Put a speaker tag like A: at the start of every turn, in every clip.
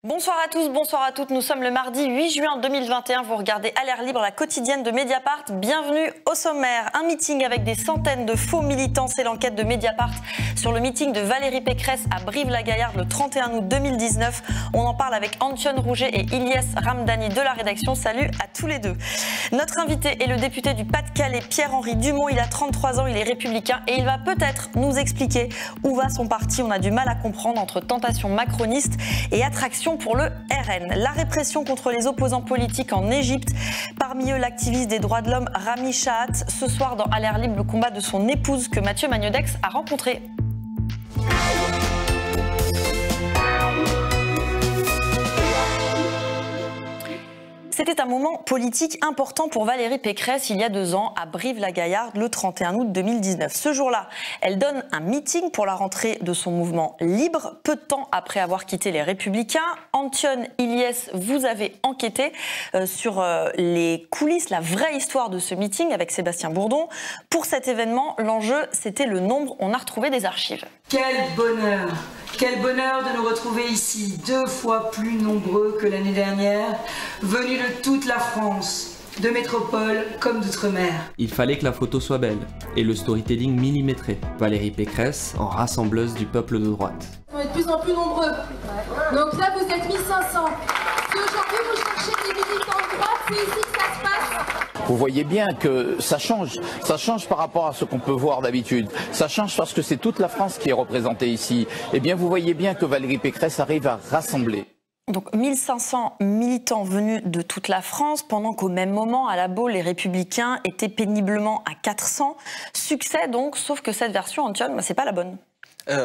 A: Bonsoir à tous, bonsoir à toutes. Nous sommes le mardi 8 juin 2021. Vous regardez à l'air libre la quotidienne de Mediapart. Bienvenue au sommaire. Un meeting avec des centaines de faux militants. C'est l'enquête de Mediapart sur le meeting de Valérie Pécresse à Brive-la-Gaillarde le 31 août 2019. On en parle avec Antoine Rouget et Ilyes Ramdani de la rédaction. Salut à tous les deux. Notre invité est le député du Pas-de-Calais, Pierre-Henri Dumont. Il a 33 ans, il est républicain et il va peut-être nous expliquer où va son parti. On a du mal à comprendre entre tentation macroniste et attraction pour le RN. La répression contre les opposants politiques en Égypte. Parmi eux, l'activiste des droits de l'homme Rami Chahat. Ce soir, dans À l'air libre, le combat de son épouse que Mathieu Magnodex a rencontré. C'était un moment politique important pour Valérie Pécresse il y a 2 ans à Brive-la-Gaillarde le 31 août 2019. Ce jour-là, elle donne un meeting pour la rentrée de son mouvement Libre, peu de temps après avoir quitté les Républicains. Antoine, Ilyes, vous avez enquêté sur les coulisses, la vraie histoire de ce meeting avec Sébastien Bourdon. Pour cet événement, l'enjeu, c'était le nombre. On a retrouvé des archives.
B: Quel bonheur! Quel bonheur de nous retrouver ici, 2 fois plus nombreux que l'année dernière, venus de toute la France, de métropole comme d'outre-mer.
C: Il fallait que la photo soit belle, et le storytelling millimétré. Valérie Pécresse en rassembleuse du peuple de droite.
D: On est de plus en plus nombreux. Donc là, vous êtes 1500. Si aujourd'hui vous cherchez des militants de droite, c'est ici que ça se passe.
E: Vous voyez bien que ça change par rapport à ce qu'on peut voir d'habitude. Ça change parce que c'est toute la France qui est représentée ici. Eh bien, vous voyez bien que Valérie Pécresse arrive à rassembler.
A: Donc 1500 militants venus de toute la France, pendant qu'au même moment, à la Baule, les Républicains étaient péniblement à 400. Succès donc, sauf que cette version, Antoine, c'est pas la bonne.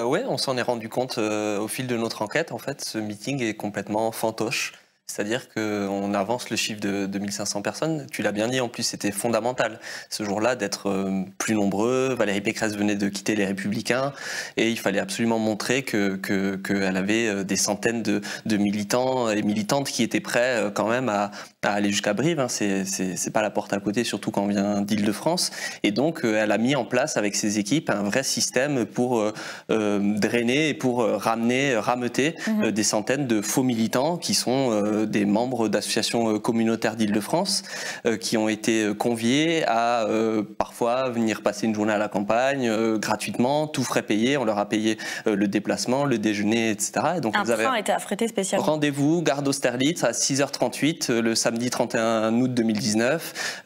F: Oui, on s'en est rendu compte au fil de notre enquête. En fait, ce meeting est complètement fantoche. C'est-à-dire qu'on avance le chiffre de 1500 personnes. Tu l'as bien dit, en plus, c'était fondamental ce jour-là d'être plus nombreux. Valérie Pécresse venait de quitter les Républicains et il fallait absolument montrer qu'elle avait des centaines de militants et militantes qui étaient prêts quand même à aller jusqu'à Brive. Hein. C'est pas la porte à côté, surtout quand on vient d'Île-de-France. Et donc, elle a mis en place avec ses équipes un vrai système pour drainer et pour rameuter des centaines de faux militants qui sont des membres d'associations communautaires d'Île-de-France qui ont été conviés à parfois venir passer une journée à la campagne gratuitement, tout frais payé. On leur a payé le déplacement, le déjeuner, etc. Et donc,
A: un train a été affrété spécialement.
F: Rendez-vous, gare d'Austerlitz à 6h38 le samedi 31 août 2019.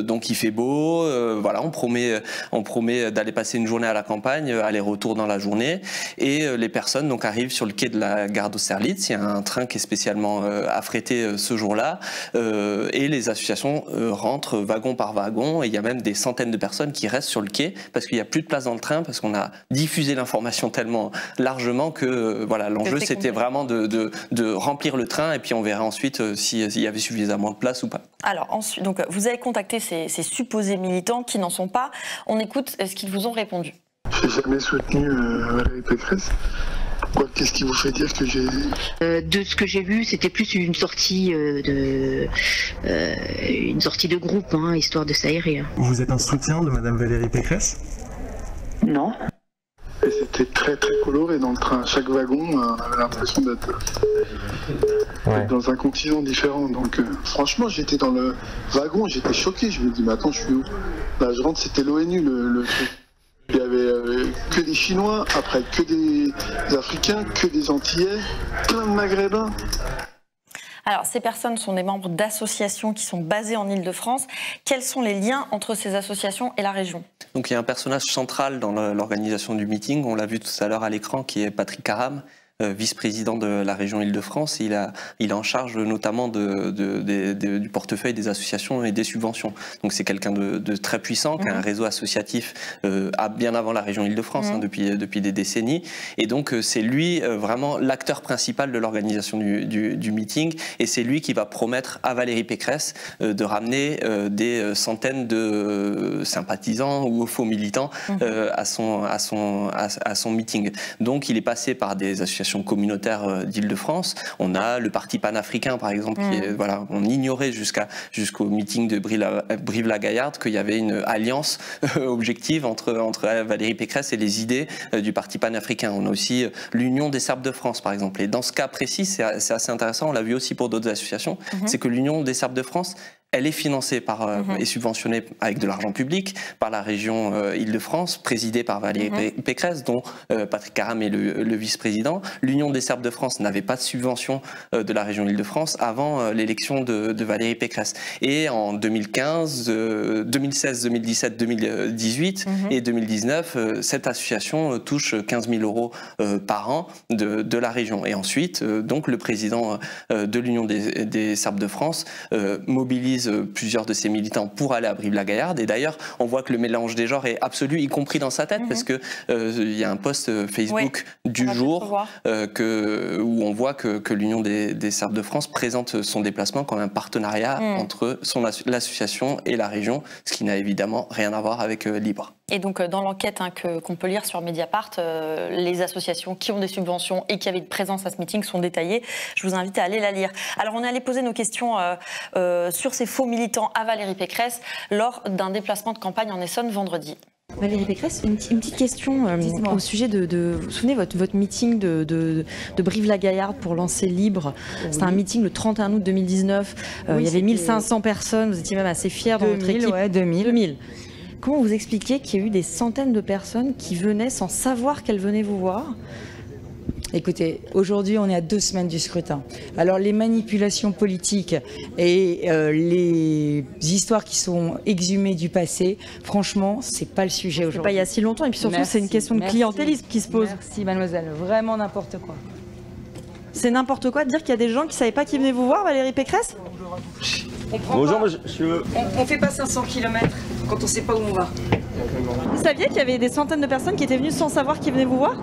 F: Donc il fait beau, voilà, on promet d'aller passer une journée à la campagne, aller-retour dans la journée. Et les personnes donc arrivent sur le quai de la gare d'Austerlitz. Il y a un train qui est spécialement affrété ce jour-là, et les associations rentrent wagon par wagon, et il y a même des centaines de personnes qui restent sur le quai parce qu'il n'y a plus de place dans le train, parce qu'on a diffusé l'information tellement largement que voilà, l'enjeu c'était vraiment de remplir le train, et puis on verra ensuite s'il y avait suffisamment de place ou pas.
A: Alors ensuite, donc, vous avez contacté ces supposés militants qui n'en sont pas. On écoute ce qu'ils vous ont répondu.
G: J'ai jamais soutenu Valérie Pécresse. Qu'est-ce qui vous fait dire que j'ai...
H: De ce que j'ai vu, c'était plus une sortie de groupe, hein, histoire de s'aérer.
I: Vous êtes un soutien de Madame Valérie Pécresse?
H: Non.
G: Et c'était très très coloré dans le train. Chaque wagon, on avait l'impression d'être dans un continent différent. Donc franchement, j'étais dans le wagon, j'étais choqué. Je me dis, mais attends, je suis où? Là, je rentre, c'était l'ONU, le truc. Il y avait que des Chinois, après que des Africains, que des Antillais, plein de Maghrébins.
A: Alors, ces personnes sont des membres d'associations qui sont basées en Île-de-France. Quels sont les liens entre ces associations et la région?
F: Donc, il y a un personnage central dans l'organisation du meeting, on l'a vu tout à l'heure à l'écran, qui est Patrick Caram, vice-président de la région Île-de-France. Il est en charge notamment du portefeuille des associations et des subventions. Donc c'est quelqu'un de très puissant, qui a un réseau associatif bien avant la région Île-de-France, hein, depuis des décennies. Et donc c'est lui vraiment l'acteur principal de l'organisation du meeting, et c'est lui qui va promettre à Valérie Pécresse de ramener des centaines de sympathisants ou faux militants à son meeting. Donc il est passé par des associations associations communautaires d'Île-de-France. On a le parti panafricain, par exemple, qui est, voilà, on ignorait jusqu'au meeting de Brive-la-Gaillarde qu'il y avait une alliance objective entre Valérie Pécresse et les idées du parti panafricain. On a aussi l'Union des Serbes de France, par exemple. Et dans ce cas précis, c'est assez intéressant, on l'a vu aussi pour d'autres associations, c'est que l'Union des Serbes de France, elle est financée et subventionnée avec de l'argent public par la région Île-de-France, présidée par Valérie Pécresse, dont Patrick Caram est le vice-président. L'Union des Serbes de France n'avait pas de subvention de la région Île-de-France avant l'élection de Valérie Pécresse. Et en 2015, 2016, 2017, 2018 et 2019, cette association touche 15 000 euros par an de la région. Et ensuite, donc le président de l'Union des Serbes de France mobilise plusieurs de ses militants pour aller à Brive-la-Gaillarde. Et d'ailleurs, on voit que le mélange des genres est absolu, y compris dans sa tête, parce que il y a un post Facebook du jour où on voit que l'Union des Serbes de France présente son déplacement comme un partenariat entre l'association et la région, ce qui n'a évidemment rien à voir avec Libre.
A: Et donc dans l'enquête qu'on peut lire sur Mediapart, les associations qui ont des subventions et qui avaient de présence à ce meeting sont détaillées. Je vous invite à aller la lire. Alors on est allé poser nos questions sur ces faux militants à Valérie Pécresse lors d'un déplacement de campagne en Essonne vendredi. Valérie Pécresse, une petite question au sujet vous vous souvenez votre meeting de Brive-la-Gaillarde pour lancer Libre. C'était un meeting le 31 août 2019. Il y avait 1500 personnes, vous étiez même assez fiers dans votre équipe.
J: Ouais, 2000.
A: Comment vous expliquez qu'il y a eu des centaines de personnes qui venaient sans savoir qu'elles venaient vous voir ?
J: Écoutez, aujourd'hui on est à 2 semaines du scrutin. Alors les manipulations politiques et les histoires qui sont exhumées du passé, franchement, c'est pas le sujet aujourd'hui.
A: Pas il y a si longtemps, et puis surtout c'est une question de clientélisme qui se pose.
J: Merci mademoiselle, vraiment n'importe quoi.
A: C'est n'importe quoi de dire qu'il y a des gens qui ne savaient pas qui venaient vous voir, Valérie Pécresse ?
K: Bonjour monsieur.
J: On fait pas 500 km quand on sait pas où on va.
A: Vous saviez qu'il y avait des centaines de personnes qui étaient venues sans savoir qui venaient vous voir ?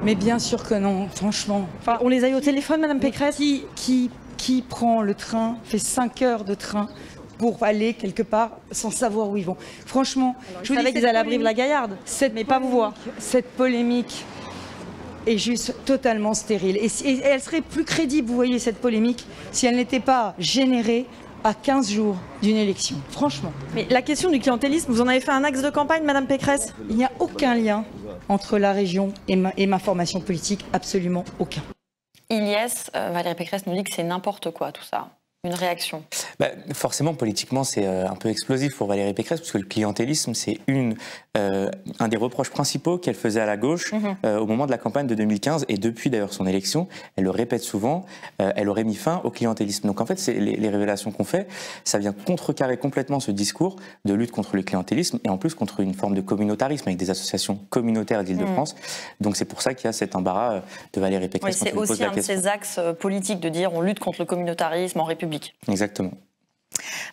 J: Mais bien sûr que non, franchement.
A: Enfin, on les a eu au téléphone, Madame Pécresse ?
J: Qui prend le train, fait 5 heures de train pour aller quelque part sans savoir où ils vont? Franchement,
A: je vous savais qu'ils allaient à Brive-la-Gaillarde, mais pas vous voir.
J: Cette polémique est juste totalement stérile. Et elle serait plus crédible, vous voyez, cette polémique, si elle n'était pas générée à 15 jours d'une élection, franchement.
A: Mais la question du clientélisme, vous en avez fait un axe de campagne, Madame Pécresse ?
J: Il n'y a aucun lien entre la région et ma formation politique, absolument aucun.
A: Ilyes, Valérie Pécresse nous dit que c'est n'importe quoi tout ça. Une réaction?
L: Forcément, politiquement, c'est un peu explosif pour Valérie Pécresse, parce que le clientélisme, c'est un des reproches principaux qu'elle faisait à la gauche au moment de la campagne de 2015, et depuis d'ailleurs son élection, elle le répète souvent, elle aurait mis fin au clientélisme. Donc en fait, les révélations qu'on fait, ça vient contrecarrer complètement ce discours de lutte contre le clientélisme, et en plus contre une forme de communautarisme avec des associations communautaires d'Île-de-France. Donc c'est pour ça qu'il y a cet embarras de Valérie Pécresse.
A: Oui, c'est aussi un de ces axes politiques de dire on lutte contre le communautarisme en République.
L: Exactement.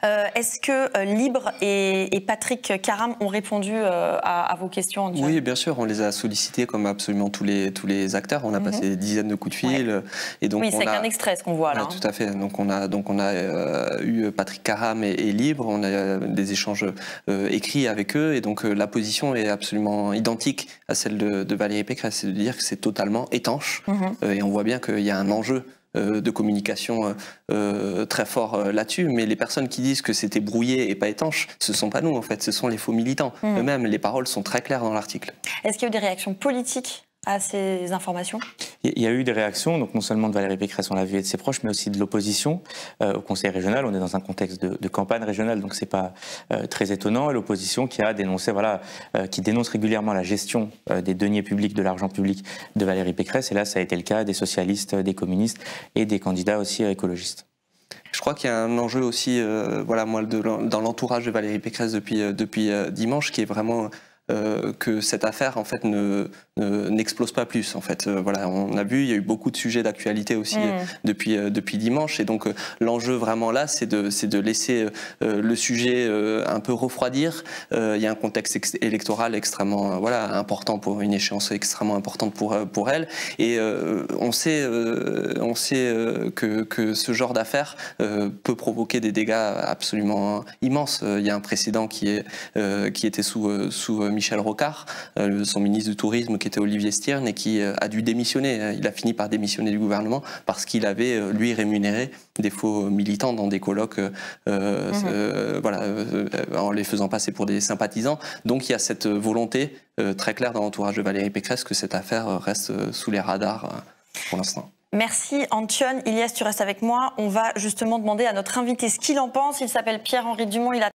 A: Est-ce que Libre et Patrick Caram ont répondu à vos questions en direct?
F: Oui, bien sûr, on les a sollicités comme absolument tous les acteurs. On a passé des dizaines de coups de fil. Et donc
A: oui, c'est qu'un extrait ce qu'on voit là.
F: Tout à fait. Donc on a eu Patrick Caram et Libre. On a des échanges écrits avec eux. Et donc la position est absolument identique à celle de Valérie Pécresse. C'est de dire que c'est totalement étanche. Et on voit bien qu'il y a un enjeu de communication très fort là-dessus, mais les personnes qui disent que c'était brouillé et pas étanche, ce sont pas nous en fait, ce sont les faux militants eux-mêmes. Les paroles sont très claires dans l'article.
A: Est-ce qu'il y a eu des réactions politiques à ces informations?
L: Il y a eu des réactions, donc non seulement de Valérie Pécresse, on l'a vu, et de ses proches, mais aussi de l'opposition au Conseil régional. On est dans un contexte de campagne régionale, donc c'est pas très étonnant. Et l'opposition qui a dénoncé, qui dénonce régulièrement la gestion des deniers publics, de l'argent public de Valérie Pécresse. Et là, ça a été le cas des socialistes, des communistes et des candidats aussi écologistes.
F: Je crois qu'il y a un enjeu aussi, moi, dans l'entourage de Valérie Pécresse depuis dimanche, qui est vraiment que cette affaire en fait n'explose pas plus en fait. On a vu, il y a eu beaucoup de sujets d'actualité aussi depuis dimanche, et donc l'enjeu vraiment là, c'est de laisser le sujet un peu refroidir. Il y a un contexte électoral extrêmement important, pour une échéance extrêmement importante pour elle, et on sait que ce genre d'affaire peut provoquer des dégâts absolument immenses. Il y a un précédent qui était sous Michel Rocard, son ministre du Tourisme qui était Olivier Stiernes et qui a dû démissionner. Il a fini par démissionner du gouvernement parce qu'il avait, lui, rémunéré des faux militants dans des colloques en les faisant passer pour des sympathisants. Donc il y a cette volonté très claire dans l'entourage de Valérie Pécresse que cette affaire reste sous les radars pour l'instant.
A: Merci Antion. Ilyes, tu restes avec moi. On va justement demander à notre invité ce qu'il en pense. Il s'appelle Pierre-Henri Dumont. Il a